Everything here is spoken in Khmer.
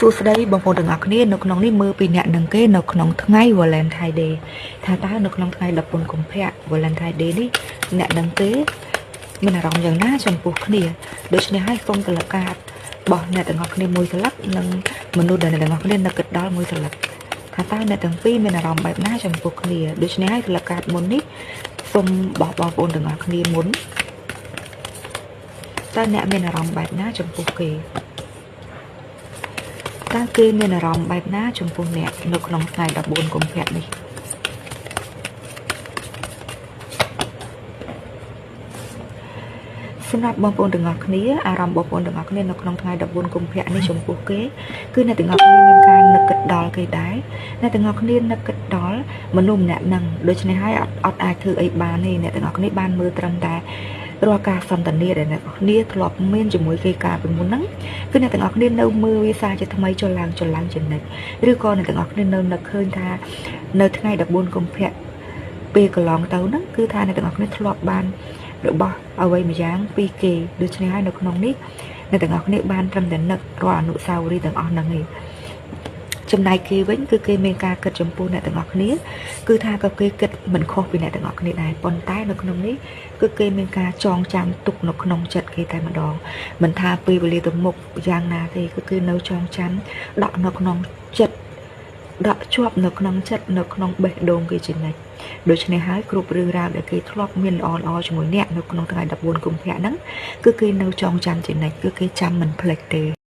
សួស្តីបងប្អូនទាំងអស់គ្នានៅក្នុងនេះមើលពីអ្នកនឹងគេនៅក្នុងថ្ងៃ Valentine Day ថាតើនៅក្នុងថ្ងៃ14កុម្ភៈ Valentine Day នេះអ្នកនឹងគេមានអារម្មណ៍យ៉ាងណាចំពោះគ្នាដូច្នេះហើយសូមតលកាតរបស់អ្នកទាំងអស់គ្នាមួយស្លឹកនិងមនុស្សដែលអ្នកទាំងអស់គ្នានៅគិតដល់មួយស្លឹកថាតើអ្នកទាំងពីរមានអារម្មណ៍បែបណាចំពោះគ្នាដូច្នេះហើយតលកាតមុននេះសូមបងប្អូនទាំងអស់គ្នាមុនតើអ្នកមានអារម្មណ៍បែបណាចំពោះគេតើគេមានអារម្មណ៍បែបណាចំពោះអ្នកនៅក្នុងថ្ងៃ14កុម្ភៈនេះសម្រាប់បងប្អូនទាំងអស់គ្នាអារម្មណ៍បងប្អូនទាំងអស់គ្នានៅក្នុងថ្ងៃ14កុម្ភៈនេះចំពោះគេគឺអ្នកទាំងអស់គ្នាមានការនឹកគិតដល់គេដែរអ្នកទាំងអស់គ្នានឹកគិតដល់មនុស្សម្នាក់ហ្នឹងដូច្នេះហើយអត់អាចធ្វើអីបានទេអ្នកទាំងអស់គ្នាបានមើលត្រឹមតែរាល់ការសន្ទនាដែលអ្នកទាំងអស់គ្នាធ្លាប់មានជាមួយគេកាលពីមុនហ្នឹងគឺអ្នកទាំងអស់គ្នានៅមើលវាសារជាថ្មីចុះឡើងចំណិចឬក៏អ្នកទាំងអស់គ្នានៅនឹកឃើញថានៅថ្ងៃ14កុម្ភៈពេលកន្លងទៅហ្នឹងគឺថាអ្នកទាំងអស់គ្នាធ្លាប់បានរបស់អ្វីមួយយ៉ាងពីគេដូច្នេះហើយនៅក្នុងនេះអ្នកទាំងអស់គ្នាបានត្រឹមតែនឹករាល់អនុស្សាវរីយ៍ទាំងអស់ហ្នឹងឯងចំណែកគេវិញគឺគេមានការគិតចំពោះអ្នកទាំងអស់គ្នាគឺថាក៏គេគិតមិនខុសពីអ្នកទាំងអស់គ្នាដែរប៉ុន្តែនៅក្នុងនេះគឺគេមានការចងចាំទុកនៅក្នុងចិត្តគេតែម្ដងមិនថាពេលវេលាទៅមុខយ៉ាងណាទេគឺគេនៅចងចាំដកនៅក្នុងចិត្តដកជាប់នៅក្នុងចិត្តនៅក្នុងបេះដូងគេជានិច្ចដូច្នេះហើយគ្រប់រឿងរ៉ាវដែលគេធ្លាប់មានល្អជាមួយអ្នកនៅក្នុងថ្ងៃ14កុម្ភៈហ្នឹងគឺគេនៅចងចាំជានិច្ចគឺគេចាំមិនភ្លេចទេ